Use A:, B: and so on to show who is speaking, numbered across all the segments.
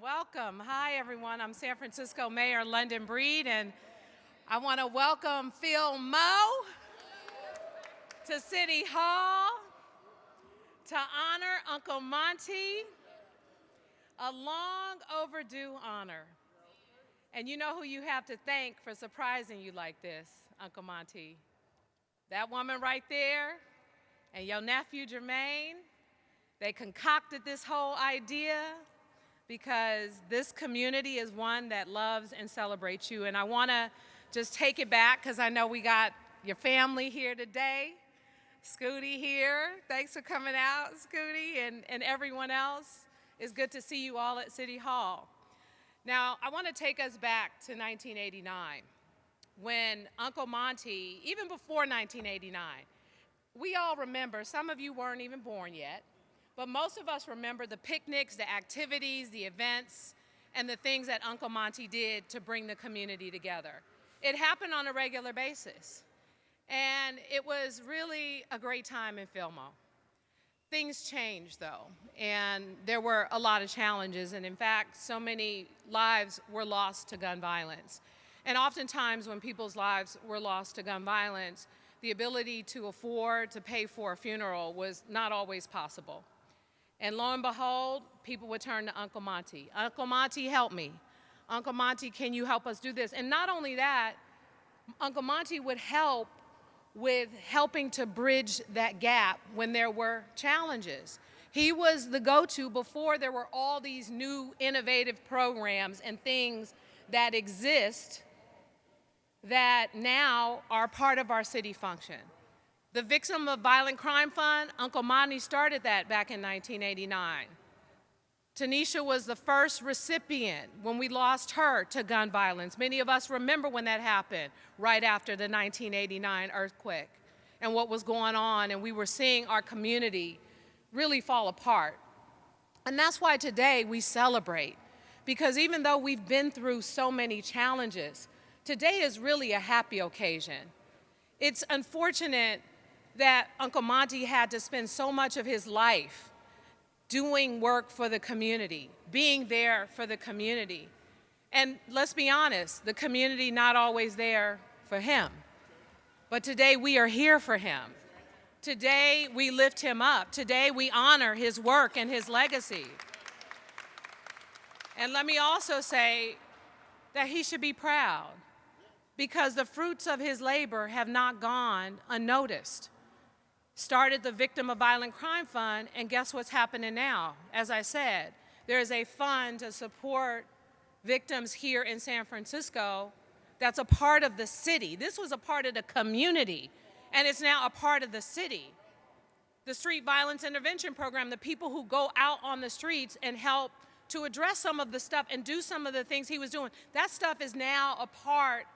A: welcome. Hi, everyone. I'm San Francisco Mayor London Breed, and I want to welcome Phil Mo to City Hall to honor Uncle Monte, a long overdue honor. And you know who you have to thank for surprising you like this, Uncle Monte? That woman right there and your nephew Jermaine. They concocted this whole idea because this community is one that loves and celebrates you. And I want to just take it back because I know we got your family here today. Scooty here. Thanks for coming out, Scooty, and everyone else. It's good to see you all at City Hall. Now, I want to take us back to 1989 when Uncle Monte, even before 1989, we all remember, some of you weren't even born yet, but most of us remember the picnics, the activities, the events, and the things that Uncle Monte did to bring the community together. It happened on a regular basis, and it was really a great time in Fillmore. Things changed, though, and there were a lot of challenges, and in fact, so many lives were lost to gun violence. And oftentimes, when people's lives were lost to gun violence, the ability to afford to pay for a funeral was not always possible. And lo and behold, people would turn to Uncle Monte. Uncle Monte, help me. Uncle Monte, can you help us do this? And not only that, Uncle Monte would help with helping to bridge that gap when there were challenges. He was the go-to before there were all these new innovative programs and things that exist that now are part of our city function. The Victim of Violent Crime Fund, Uncle Monte started that back in 1989. Tanisha was the first recipient when we lost her to gun violence. Many of us remember when that happened, right after the 1989 earthquake and what was going on, and we were seeing our community really fall apart. And that's why today we celebrate, because even though we've been through so many challenges, today is really a happy occasion. It's unfortunate that Uncle Monte had to spend so much of his life doing work for the community, being there for the community. And let's be honest, the community not always there for him. But today we are here for him. Today we lift him up. Today we honor his work and his legacy. And let me also say that he should be proud, because the fruits of his labor have not gone unnoticed. Started the Victim of Violent Crime Fund, and guess what's happening now? As I said, there is a fund to support victims here in San Francisco that's a part of the city. This was a part of the community, and it's now a part of the city. The Street Violence Intervention Program, the people who go out on the streets and help to address some of the stuff and do some of the things he was doing, that stuff is now a part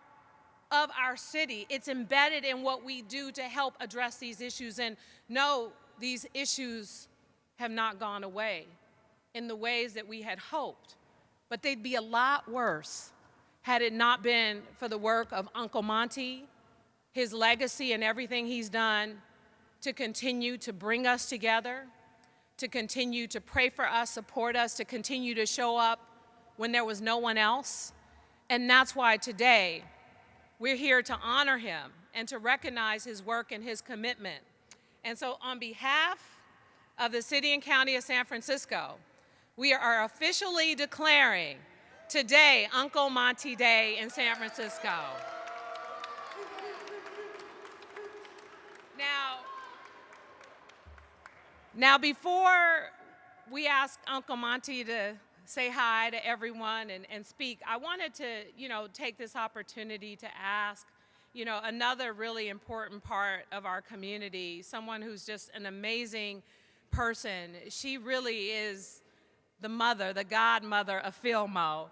A: of our city. It's embedded in what we do to help address these issues. And no, these issues have not gone away in the ways that we had hoped, but they'd be a lot worse had it not been for the work of Uncle Monte, his legacy and everything he's done to continue to bring us together, to continue to pray for us, support us, to continue to show up when there was no one else. And that's why today, we're here to honor him and to recognize his work and his commitment. And so on behalf of the City and County of San Francisco, we are officially declaring today Uncle Monte Day in San Francisco. Now before we ask Uncle Monte to say hi to everyone and speak, I wanted to, take this opportunity to ask, another really important part of our community, someone who's just an amazing person. She really is the mother, the godmother of Fillmore.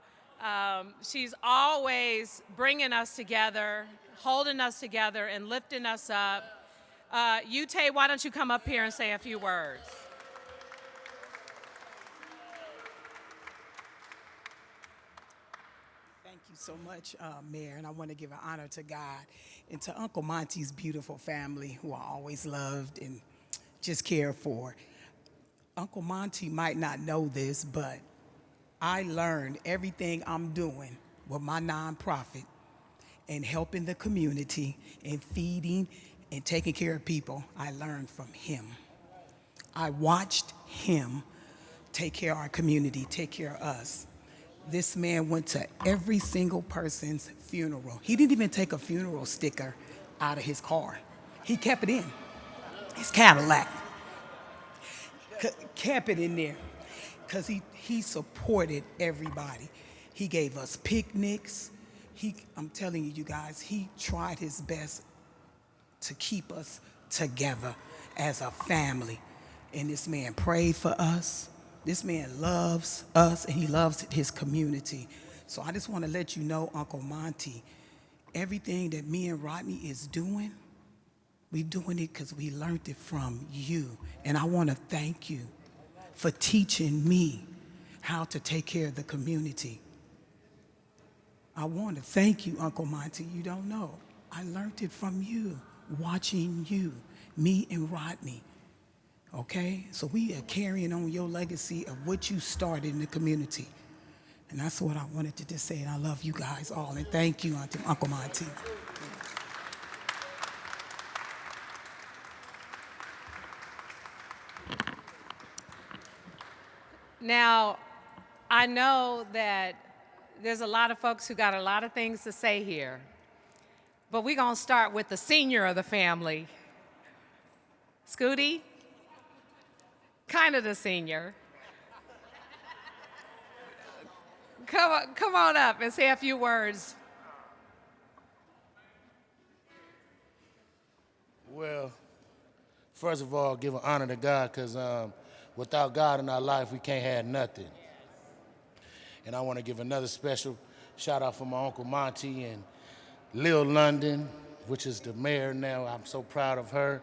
A: She's always bringing us together, holding us together, and lifting us up. Yute, why don't you come up here and say a few words?
B: Thank you so much, Mayor, and I want to give an honor to God and to Uncle Monte's beautiful family, who I always loved and just cared for. Uncle Monte might not know this, but I learned everything I'm doing with my nonprofit and helping the community and feeding and taking care of people. I learned from him. I watched him take care of our community, take care of us. This man went to every single person's funeral. He didn't even take a funeral sticker out of his car. He kept it in his Cadillac, kept it in there because he supported everybody. He gave us picnics. I'm telling you, you guys, he tried his best to keep us together as a family. And this man prayed for us. This man loves us and he loves his community. So I just want to let you know, Uncle Monte, everything that me and Rodney is doing, we're doing it because we learned it from you. And I want to thank you for teaching me how to take care of the community. I want to thank you, Uncle Monte. You don't know. I learned it from you, watching you, me and Rodney. Okay? So we are carrying on your legacy of what you started in the community. And that's what I wanted to just say. And I love you guys all. And thank you, Uncle Monte.
A: Now, I know that there's a lot of folks who got a lot of things to say here, but we're going to start with the senior of the family. Scooty, kind of the senior. Come on up and say a few words.
C: Well, first of all, give an honor to God, because without God in our life, we can't have nothing. And I want to give another special shout out for my Uncle Monte and Lil London, which is the mayor now. I'm so proud of her,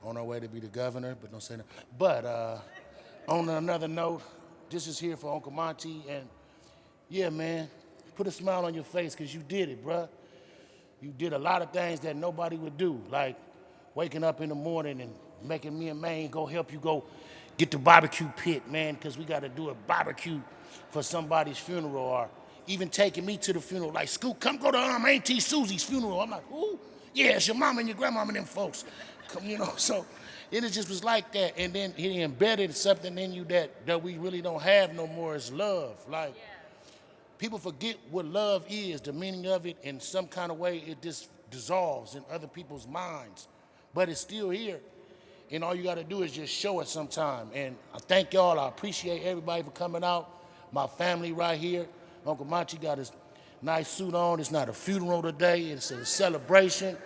C: on her way to be the governor, but don't say that. But on another note, this is here for Uncle Monte, and yeah, man, put a smile on your face, because you did it, bruh. You did a lot of things that nobody would do, like waking up in the morning and making me and Maine go help you go get the barbecue pit, man, because we got to do a barbecue for somebody's funeral, or even taking me to the funeral, like, Scoot, come go to Auntie Susie's funeral. I'm like, who? Yeah, it's your mama and your grandmama and them folks. Come, so it just was like that. And then he embedded something in you that we really don't have no more, is love. Like, people forget what love is, the meaning of it. In some kind of way, it just dissolves in other people's minds. But it's still here. And all you got to do is just show it sometime. And I thank y'all. I appreciate everybody for coming out. My family right here. Uncle Monte got his nice suit on. It's not a funeral today. It's a celebration.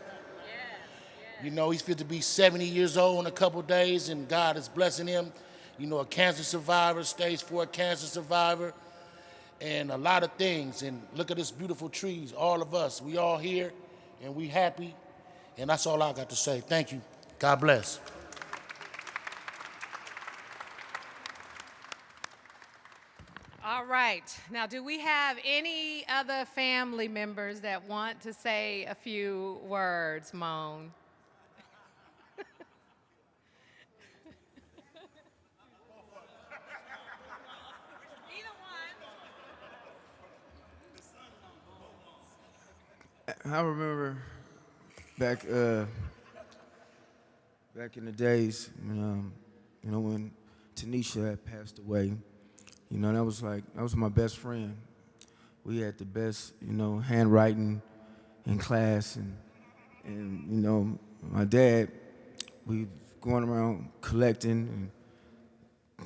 C: He's fit to be 70 years old in a couple days, and God is blessing him. A cancer survivor, stage 4 cancer survivor, and a lot of things. And look at this beautiful trees. All of us, we all here, and we happy. And that's all I got to say. Thank you. God bless.
A: All right. Now, do we have any other family members that want to say a few words, Moan?
D: I remember back in the days when Tanisha had passed away. That was my best friend. We had the best, handwriting in class, and my dad, we going around collecting and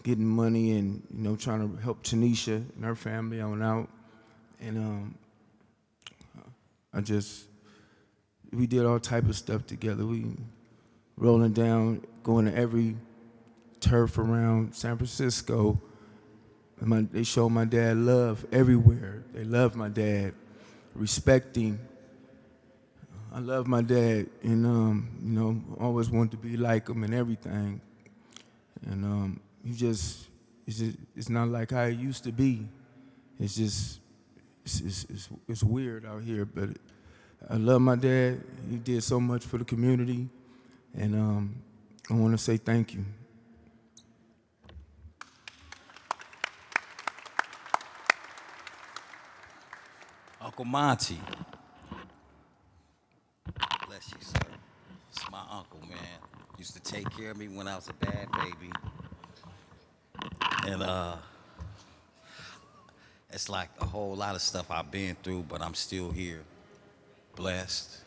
D: getting money and trying to help Tanisha and her family on out, and we did all type of stuff together. We rolling down, going to every turf around San Francisco. They showed my dad love everywhere. They loved my dad, respecting. I love my dad, and always wanted to be like him and everything. And it's not like how it used to be. It's just, it's weird out here, but I love my dad. He did so much for the community, and I want to say thank you.
E: Uncle Monte. Bless you, sir. It's my uncle, man. Used to take care of me when I was a bad baby. And it's like a whole lot of stuff I've been through, but I'm still here. Blessed.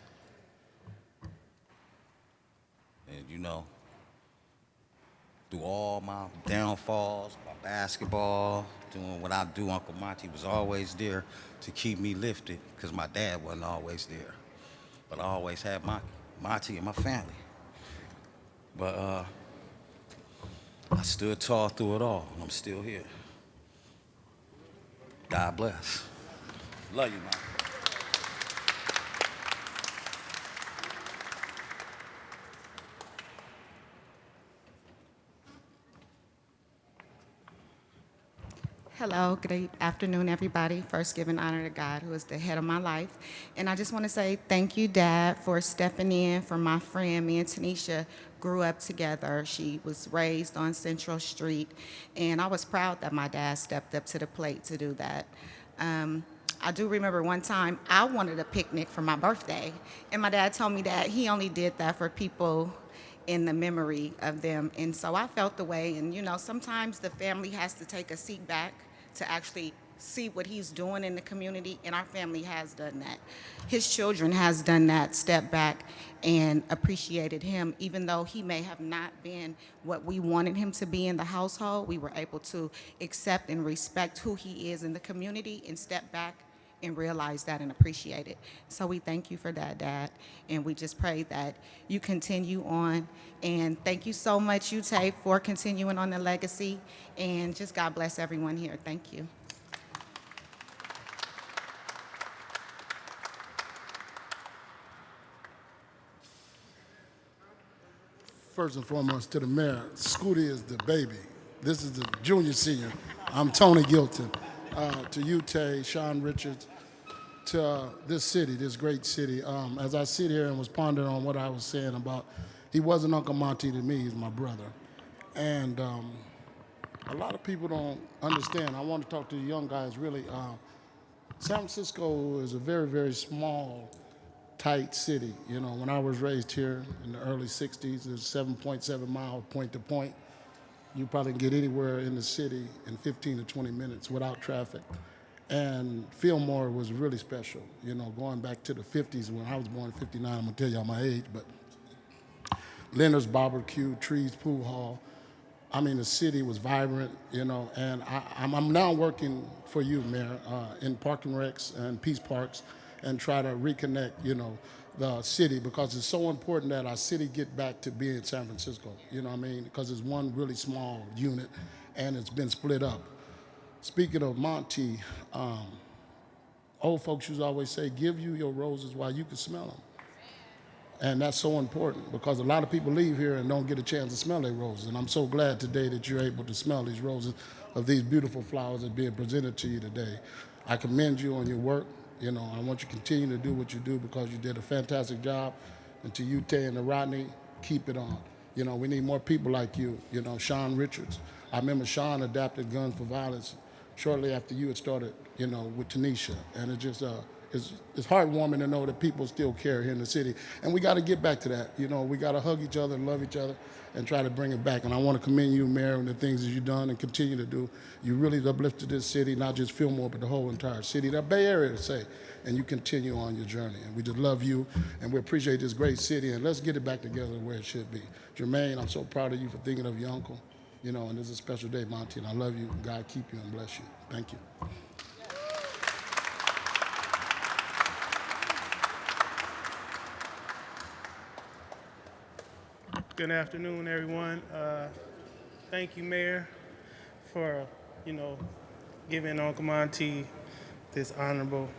E: And you know, through all my downfalls, my basketball, doing what I do, Uncle Monte was always there to keep me lifted, because my dad wasn't always there. But I always had my Monte and my family. But I stood tall through it all, and I'm still here. God bless. Love you, man.
F: Hello, good afternoon, everybody. First, giving honor to God, who is the head of my life. And I just want to say thank you, Dad, for stepping in for my friend. Me and Tanisha grew up together. She was raised on Central Street, and I was proud that my dad stepped up to the plate to do that. I do remember one time I wanted a picnic for my birthday, and my dad told me that he only did that for people in the memory of them. And so I felt the way, and you know, sometimes the family has to take a seat back to actually see what he's doing in the community, and our family has done that. His children has done that, step back and appreciated him. Even though he may have not been what we wanted him to be in the household, we were able to accept and respect who he is in the community and step back and realize that and appreciate it. So we thank you for that, Dad, and we just pray that you continue on. And thank you so much, Ute, for continuing on the legacy, and just God bless everyone here. Thank you.
G: First and foremost, to the mayor, Scooty is the baby. This is the junior senior. I'm Tony Gilton. To you, Tay, Sean Richards, to this city, this great city. As I sit here and was pondering on what I was saying about, he wasn't Uncle Monte to me, he's my brother. And a lot of people don't understand. I want to talk to the young guys, really. San Francisco is a very, very small, tight city. You know, when I was raised here in the early 60s, it was 7.7 miles point to point. You probably can get anywhere in the city in 15 to 20 minutes without traffic. And Fillmore was really special, you know, going back to the 50s when I was born in 59. I'm going to tell y'all my age, but Leonard's Barbecue, Trees Pool Hall. I mean, the city was vibrant, you know, and I'm now working for you, Mayor, in parking recs and peace parks, and try to reconnect, you know, the city, because it's so important that our city get back to being San Francisco, you know what I mean? Because it's one really small unit, and it's been split up. Speaking of Monte, old folks used to always say, give you your roses while you can smell them. And that's so important, because a lot of people leave here and don't get a chance to smell their roses. And I'm so glad today that you're able to smell these roses of these beautiful flowers that are being presented to you today. I commend you on your work. You know, I want you to continue to do what you do, because you did a fantastic job. And to you, Tay, and to Rodney, keep it on. You know, we need more people like you. You know, Sean Richards. I remember Sean adapted Guns for Violence shortly after you had started, you know, with Tanisha. And it just, it's heartwarming to know that people still care here in the city. And we got to get back to that. You know, we got to hug each other and love each other and try to bring it back. And I want to commend you, Mayor, and the things that you've done and continue to do. You really uplifted this city, not just Fillmore, but the whole entire city, the Bay Area to say. And you continue on your journey. And we just love you, and we appreciate this great city. And let's get it back together where it should be. Jermaine, I'm so proud of you for thinking of your uncle. You know, and this is a special day, Monte, and I love you. God keep you and bless you. Thank you.
H: Good afternoon, everyone. Thank you, Mayor, for, you know, giving Uncle Monte this honorable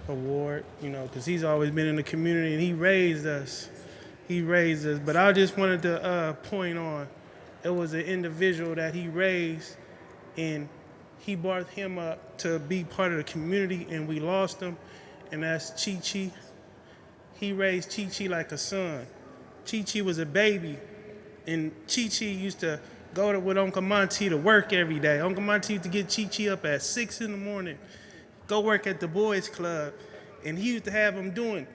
H: award, you know, because he's always been in the community and he raised us. He raised us. But I just wanted to point on, it was an individual that he raised, and he brought him up to be part of the community, and we lost him, and that's Chi-Chi. He raised Chi-Chi like a son. Chi-Chi was a baby, and Chi-Chi used to go with Uncle Monte to work every day. Uncle Monte used to get Chi-Chi up at 6 in the morning, go work at the boys club, and he used to have them doing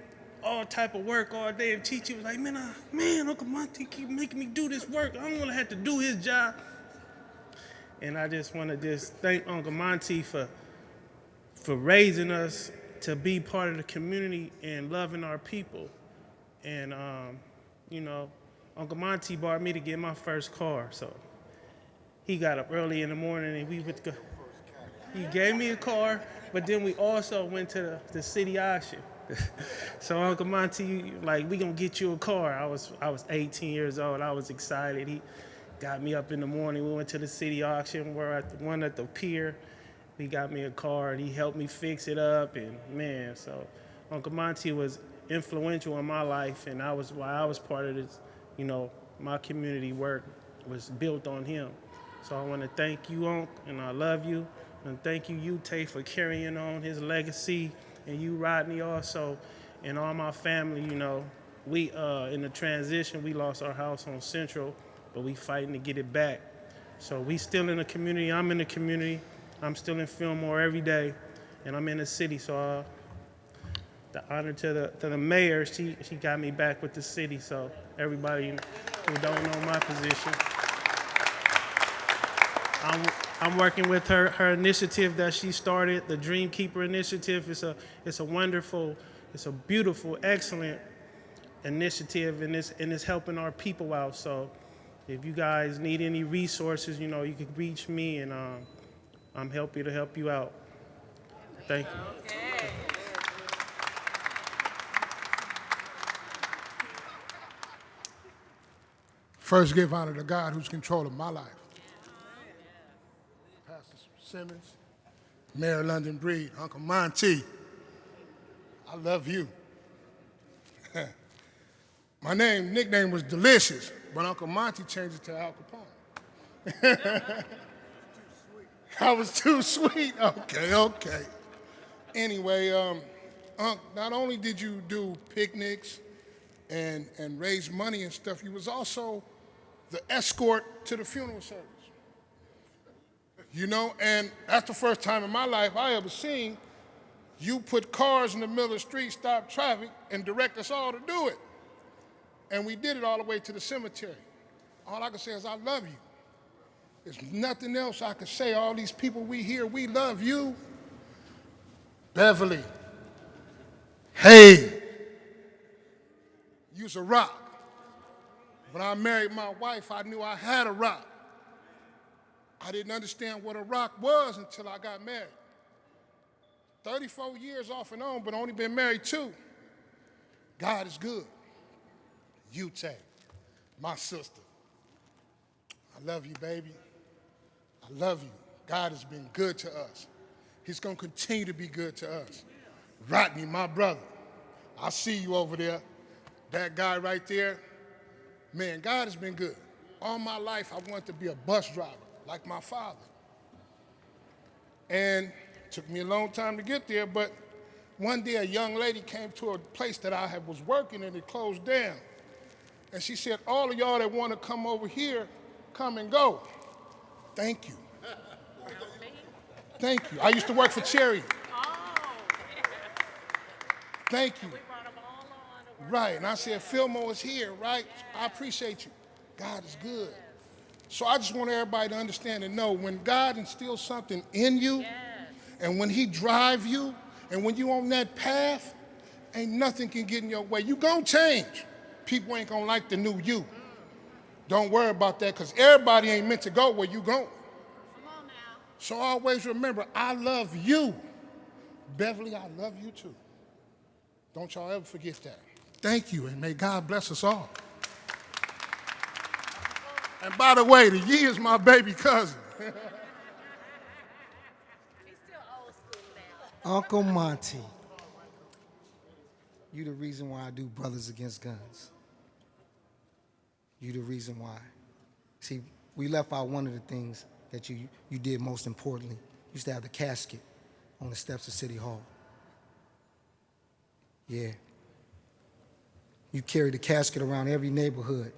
H: all type of work all day. And Chichi was like, man, Uncle Monte keep making me do this work. I don't want to have to do his job. And I just want to just thank Uncle Monte for raising us to be part of the community and loving our people. And, you know, Uncle Monte bought me to get my first car. So he got up early in the morning and we would go. He gave me a car, but then we also went to the city auction. So Uncle Monte, like, we gonna get you a car. I was 18 years old. I was excited. He got me up in the morning. We went to the city auction. We're at the one at the pier. He got me a car and he helped me fix it up. And man, so Uncle Monte was influential in my life, and I was part of this. You know, my community work was built on him. So I want to thank you, Unc, and I love you. And thank you, Ute, for carrying on his legacy, and you, Rodney, also, and all my family. You know, we in the transition, we lost our house on Central, but we fighting to get it back. So we still in the community. I'm in the community. I'm still in Fillmore every day, and I'm in the city. So the honor to the mayor, she got me back with the city. So everybody who don't know my position, I'm working with her initiative that she started, the Dream Keeper initiative. It's a wonderful, it's a beautiful, excellent initiative, and it's helping our people out. So if you guys need any resources, you know, you can reach me, and I'm happy to help you out. Thank you.
A: Okay.
G: First, give honor to God who's controlling my life. Pastor Simmons, Mayor London Breed, Uncle Monte, I love you. My nickname was Delicious, but Uncle Monte changed it to Al Capone. I was too sweet. Okay. Anyway, Unc, not only did you do picnics and raise money and stuff, you was also the escort to the funeral service. You know, and that's the first time in my life I ever seen you put cars in the middle of the street, stop traffic, and direct us all to do it. And we did it all the way to the cemetery. All I can say is I love you. There's nothing else I could say. All these people we hear, we love you. Beverly, hey, you's a rock. When I married my wife, I knew I had a rock. I didn't understand what a rock was until I got married. 34 years off and on, but only been married 2. God is good. Ute, my sister. I love you, baby. I love you. God has been good to us. He's going to continue to be good to us. Rodney, my brother. I see you over there. That guy right there. Man, God has been good. All my life, I wanted to be a bus driver, like my father. And it took me a long time to get there, but one day a young lady came to a place that I was working and it closed down. And she said, all of y'all that want to come over here, come and go. Thank you. Thank you. I used to work for Cherry. Thank you. Right, and I said, Fillmore is here, right? I appreciate you. God is good. So I just want everybody to understand and know when God instills something in you, and when he drive you, and when you on that path, ain't nothing can get in your way. You gonna change. People ain't gonna like the new you. Don't worry about that, because everybody ain't meant to go where you going.
A: Come on now.
G: So always remember, I love you. Beverly, I love you too. Don't y'all ever forget that. Thank you, and may God bless us all. And by the way, the Yee is my baby cousin.
A: He's still old school now.
I: Uncle Monte, you the reason why I do Brothers Against Guns. You the reason why. See, we left out one of the things that you did most importantly. You used to have the casket on the steps of City Hall. Yeah. You carry the casket around every neighborhood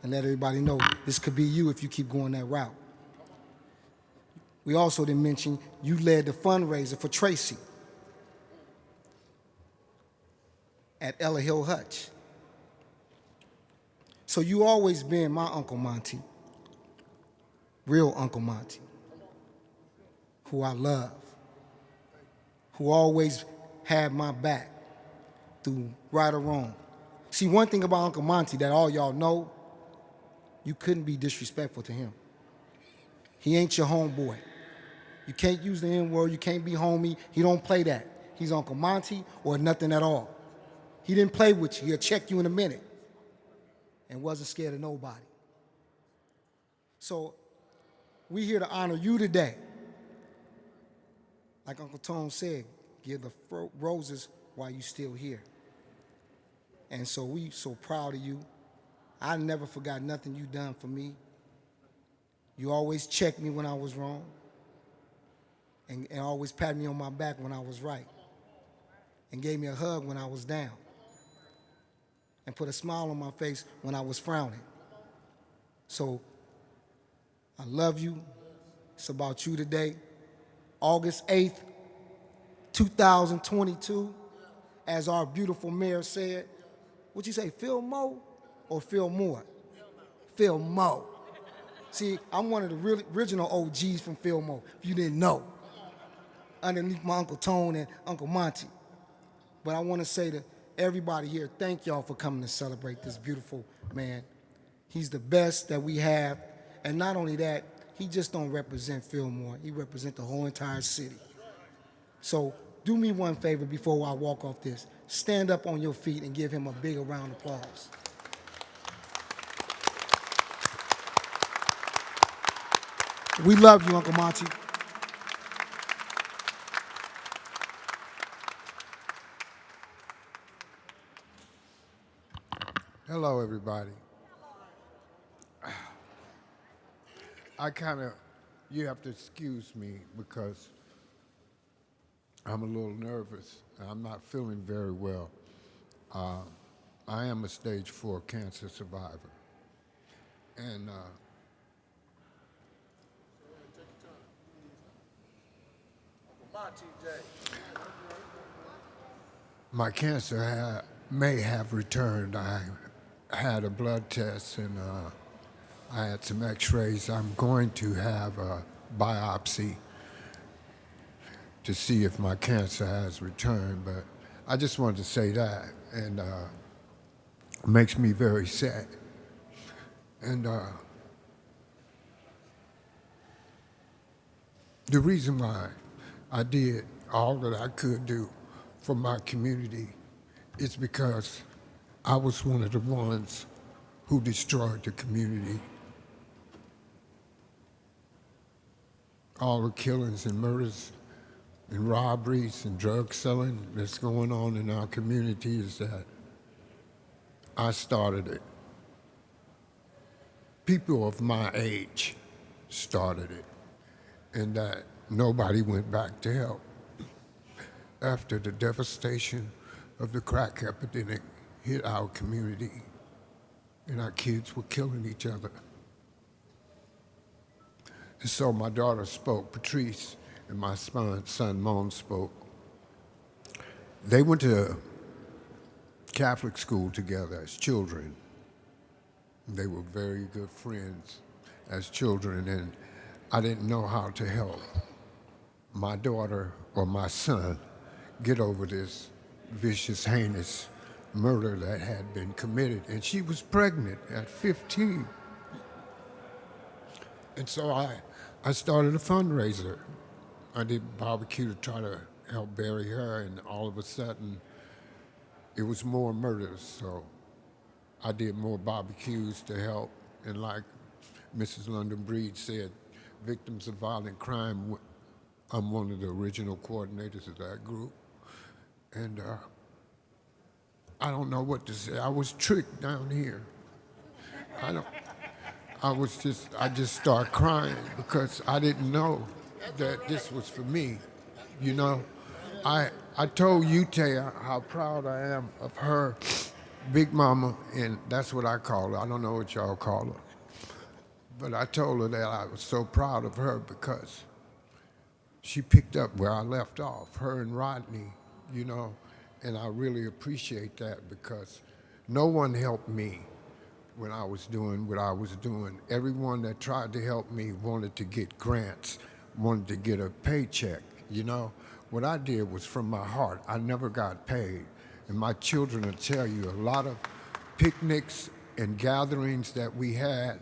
I: and let everybody know this could be you if you keep going that route. We also didn't mention you led the fundraiser for Tracy at Ella Hill Hutch. So you always been my Uncle Monte, real Uncle Monte, who I love, who always had my back through right or wrong. See, one thing about Uncle Monte that all y'all know, you couldn't be disrespectful to him. He ain't your homeboy. You can't use the N-word, you can't be homie. He don't play that. He's Uncle Monte or nothing at all. He didn't play with you. He'll check you in a minute and wasn't scared of nobody. So we're here to honor you today. Like Uncle Tone said, give the roses while you still here. And so we so proud of you. I never forgot nothing you done for me. You always checked me when I was wrong and always patted me on my back when I was right and gave me a hug when I was down and put a smile on my face when I was frowning. So I love you. It's about you today. August 8th, 2022, as our beautiful mayor said. What'd you say, Phil Mo or Phil Moore? Phil Mo. See, I'm one of the really original OGs from Phil Mo, if you didn't know, underneath my Uncle Tone and Uncle Monte. But I want to say to everybody here, thank y'all for coming to celebrate this beautiful man. He's the best that we have. And not only that, he just don't represent Fillmore. He represents the whole entire city. So do me one favor before I walk off this. Stand up on your feet and give him a big round of applause. We love you, Uncle Monte.
J: Hello, everybody. You have to excuse me because I'm a little nervous. I'm not feeling very well. I am a stage 4 cancer survivor. And my cancer may have returned. I had a blood test and I had some x-rays. I'm going to have a biopsy to see if my cancer has returned, but I just wanted to say that, and it makes me very sad. And the reason why I did all that I could do for my community is because I was one of the ones who destroyed the community. All the killings and murders and robberies and drug selling that's going on in our community is that I started it. People of my age started it, and that nobody went back to help. After the devastation of the crack epidemic hit our community, and our kids were killing each other. And so my daughter spoke, Patrice, and my son, Mon, spoke. They went to Catholic school together as children. They were very good friends as children, and I didn't know how to help my daughter or my son get over this vicious, heinous murder that had been committed. And she was pregnant at 15. And so I started a fundraiser. I did barbecue to try to help bury her, and all of a sudden, it was more murders. So I did more barbecues to help. And like Mrs. London Breed said, victims of violent crime, I'm one of the original coordinators of that group. And I don't know what to say. I was tricked down here. I just started crying because I didn't know that this was for me, you know. I told Ute how proud I am of her, Big Mama, and that's what I call her. I don't know what y'all call her. But I told her that I was so proud of her because she picked up where I left off, her and Rodney, you know, and I really appreciate that because no one helped me when I was doing what I was doing. Everyone that tried to help me wanted to get grants, wanted to get a paycheck, you know. What I did was from my heart. I never got paid. And my children will tell you a lot of picnics and gatherings that we had,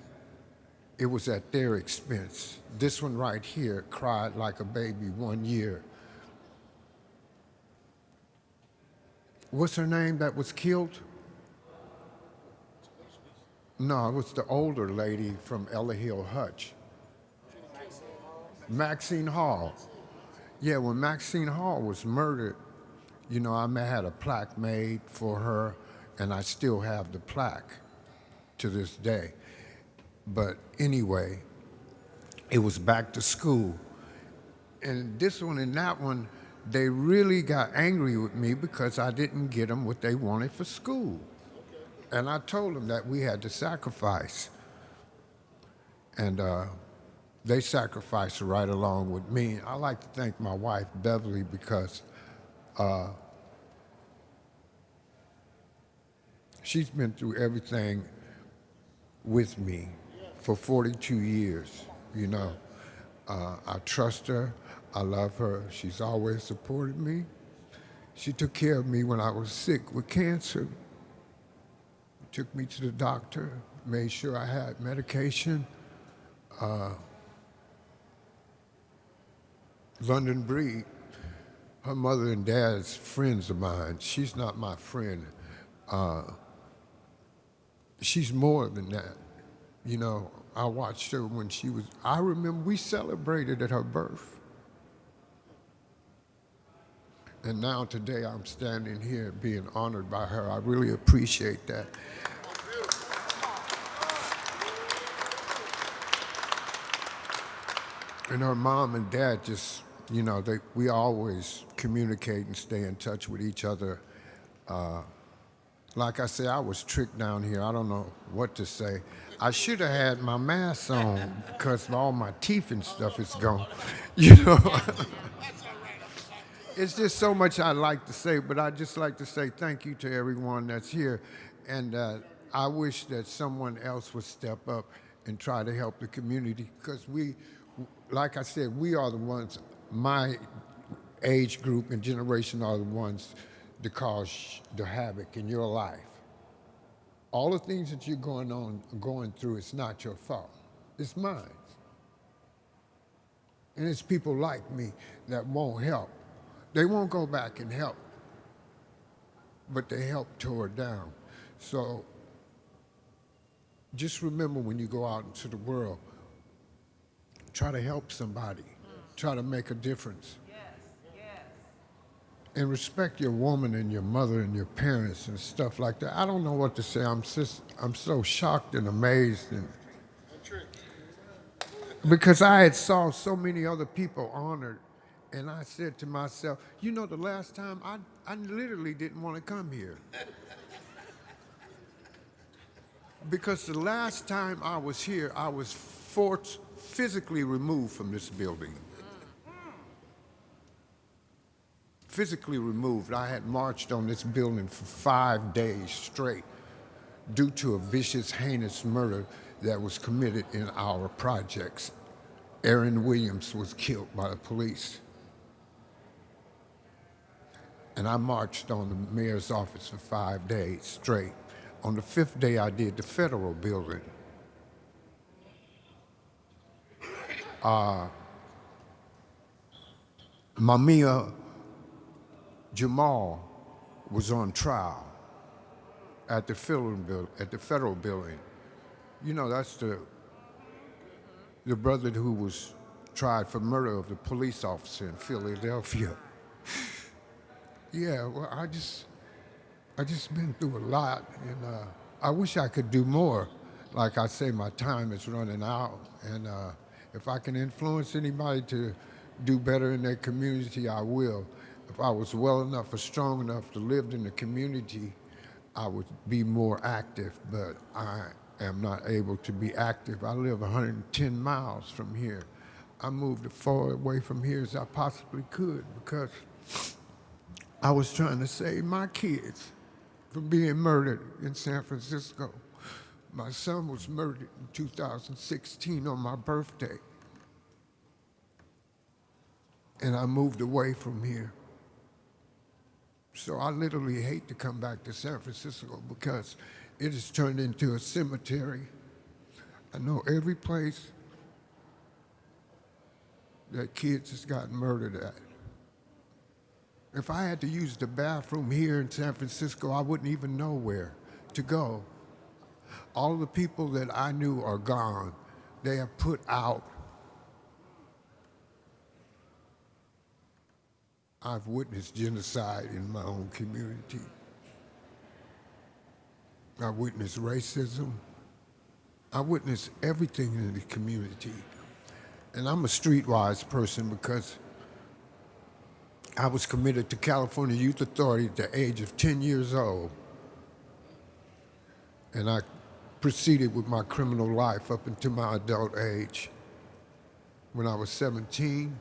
J: it was at their expense. This one right here cried like a baby 1 year. What's her name that was killed? No, it was the older lady from Ella Hill Hutch. Maxine Hall. Yeah, when Maxine Hall was murdered, you know, I had a plaque made for her, and I still have the plaque to this day. But anyway, it was back to school. And this one and that one, they really got angry with me because I didn't get them what they wanted for school. And I told them that we had to sacrifice. And they sacrificed right along with me. I like to thank my wife, Beverly, because she's been through everything with me for 42 years, you know. I trust her. I love her. She's always supported me. She took care of me when I was sick with cancer. Took me to the doctor, made sure I had medication. London Breed, her mother and dad's friends of mine. She's not my friend. She's more than that. You know, I watched her when she was, I remember we celebrated at her birth. And now today I'm standing here being honored by her. I really appreciate that. And her mom and dad just, you know, we always communicate and stay in touch with each other. Like I said, I was tricked down here. I don't know what to say. I should have had my mask on because all my teeth and stuff is gone. You know? It's just so much I'd like to say, but I'd just like to say thank you to everyone that's here. And I wish that someone else would step up and try to help the community because we, like I said, we are the ones, my age group and generation are the ones that cause the havoc in your life. All the things that you're going through, it's not your fault. It's mine. And it's people like me that won't help. They won't go back and help, but they help tore it down. So just remember when you go out into the world, try to help somebody, try to make a difference. And respect your woman and your mother and your parents and stuff like that. I don't know what to say. I'm so shocked and amazed. Because I had saw so many other people honored, and I said to myself, you know, the last time I literally didn't want to come here. Because the last time I was here, I was physically removed from this building. Physically removed. I had marched on this building for 5 days straight due to a vicious, heinous murder that was committed in our projects. Aaron Williams was killed by the police. And I marched on the mayor's office for 5 days straight. On the 5th day, I did the federal building. Mamiya Jamal was on trial at the federal building. You know, that's the brother who was tried for murder of the police officer in Philadelphia. Yeah, well, I just been through a lot, and I wish I could do more. Like I say, my time is running out, and if I can influence anybody to do better in their community, I will. If I was well enough or strong enough to live in the community, I would be more active, but I am not able to be active. I live 110 miles from here. I moved as far away from here as I possibly could because I was trying to save my kids from being murdered in San Francisco. My son was murdered in 2016 on my birthday. And I moved away from here. So I literally hate to come back to San Francisco because it has turned into a cemetery. I know every place that kids has gotten murdered at. If I had to use the bathroom here in San Francisco, I wouldn't even know where to go. All the people that I knew are gone. They have put out. I've witnessed genocide in my own community. I witnessed racism. I witnessed everything in the community. And I'm a streetwise person because I was committed to California Youth Authority at the age of 10 years old. And I proceeded with my criminal life up into my adult age. When I was 17,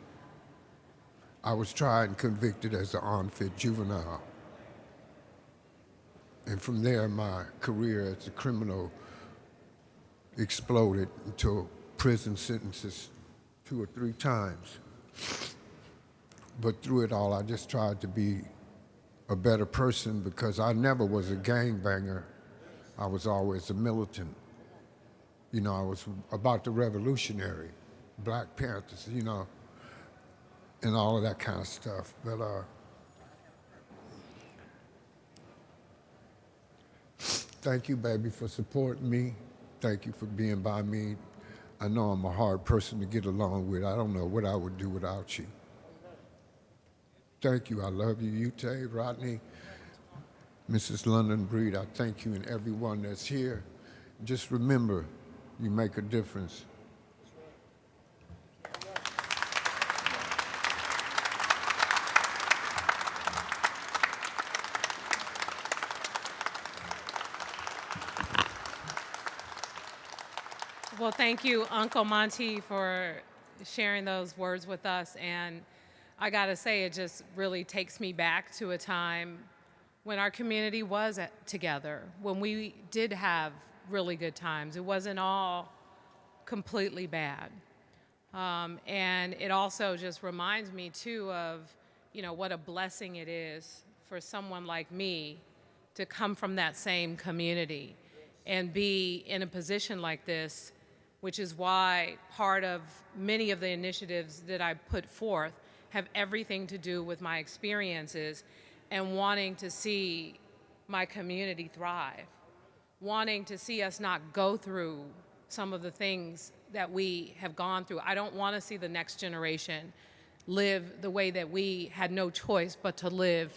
J: I was tried and convicted as an unfit juvenile. And from there, my career as a criminal exploded into prison sentences 2 or 3 times. But through it all, I just tried to be a better person because I never was a gangbanger. I was always a militant. You know, I was about the revolutionary, Black Panthers, you know, and all of that kind of stuff. But thank you, baby, for supporting me. Thank you for being by me. I know I'm a hard person to get along with. I don't know what I would do without you. Thank you. I love you, Ute, Rodney, Mrs. London Breed. I thank you and everyone that's here. Just remember, you make a difference.
A: Well, thank you, Uncle Monte, for sharing those words with us. And I gotta say, it just really takes me back to a time when our community was together, when we did have really good times. It wasn't all completely bad. And it also just reminds me too of, you know, what a blessing it is for someone like me to come from that same community and be in a position like this, which is why part of many of the initiatives that I put forth have everything to do with my experiences and wanting to see my community thrive, wanting to see us not go through some of the things that we have gone through. I don't want to see the next generation live the way that we had no choice but to live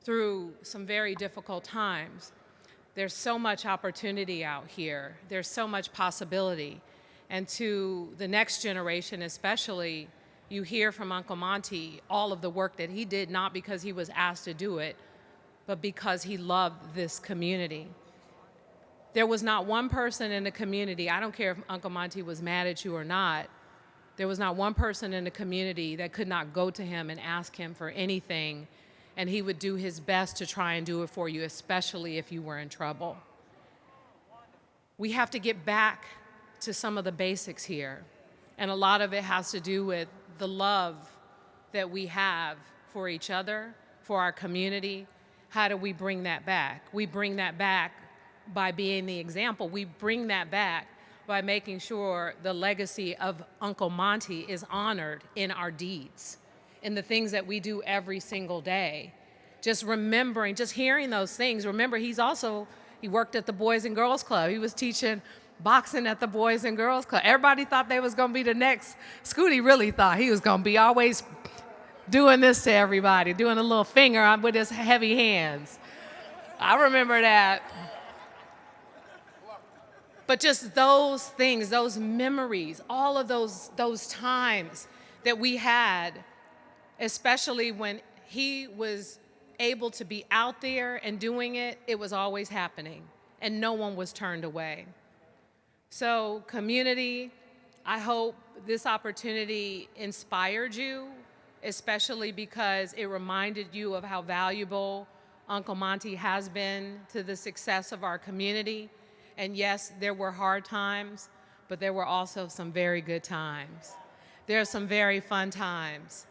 A: through some very difficult times. There's so much opportunity out here. There's so much possibility. And to the next generation especially, you hear from Uncle Monte all of the work that he did, not because he was asked to do it, but because he loved this community. There was not one person in the community, I don't care if Uncle Monte was mad at you or not, there was not one person in the community that could not go to him and ask him for anything, and he would do his best to try and do it for you, especially if you were in trouble. We have to get back to some of the basics here, and a lot of it has to do with the love that we have for each other, for our community. How do we bring that back? We bring that back by being the example. We bring that back by making sure the legacy of Uncle Monte is honored in our deeds, in the things that we do every single day. Just remembering, just hearing those things. Remember, he worked at the Boys and Girls Club. He was teaching boxing at the Boys and Girls Club. Everybody thought they was gonna be the next. Scooty really thought he was gonna be always doing this to everybody, doing a little finger with his heavy hands. I remember that. But just those things, those memories, all of those times that we had, especially when he was able to be out there and doing it, it was always happening, and no one was turned away. So community, I hope this opportunity inspired you, especially because it reminded you of how valuable Uncle Monte has been to the success of our community. And yes, there were hard times, but there were also some very good times. There are some very fun times.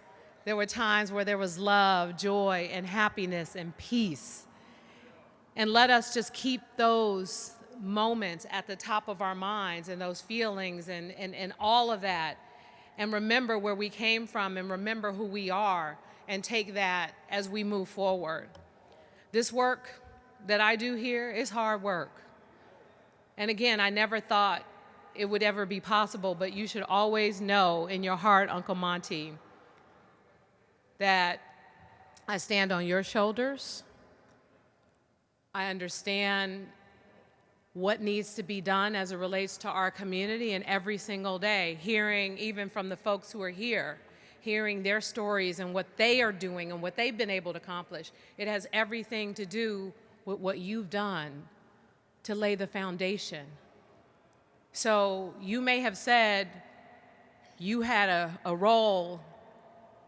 A: There were times where there was love, joy, and happiness and peace. And let us just keep those moments at the top of our minds and those feelings and all of that, and remember where we came from and remember who we are and take that as we move forward. This work that I do here is hard work. And again, I never thought it would ever be possible, but you should always know in your heart, Uncle Monte, that I stand on your shoulders. I understand what needs to be done as it relates to our community, and every single day, hearing even from the folks who are here, hearing their stories and what they are doing and what they've been able to accomplish. It has everything to do with what you've done to lay the foundation. So you may have said you had a role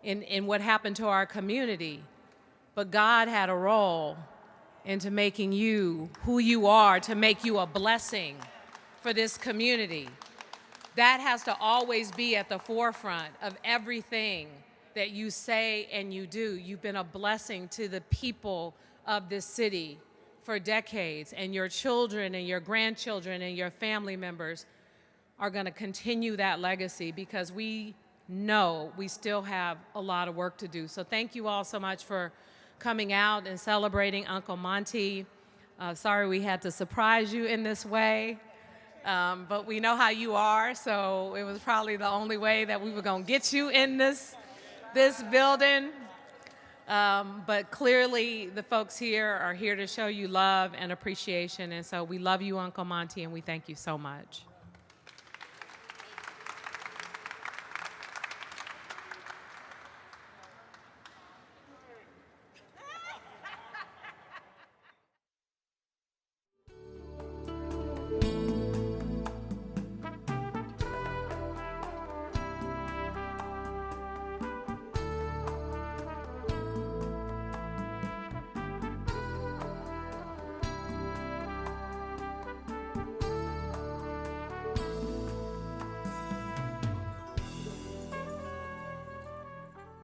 A: in what happened to our community, but God had a role into making you who you are, to make you a blessing for this community. That has to always be at the forefront of everything that you say and you do. You've been a blessing to the people of this city for decades, and your children and your grandchildren and your family members are going to continue that legacy, because we know we still have a lot of work to do. So thank you all so much for coming out and celebrating Uncle Monte. Sorry we had to surprise you in this way, but we know how you are, so it was probably the only way that we were going to get you in this building. But clearly the folks here are here to show you love and appreciation, and so we love you, Uncle Monte, and we thank you so much.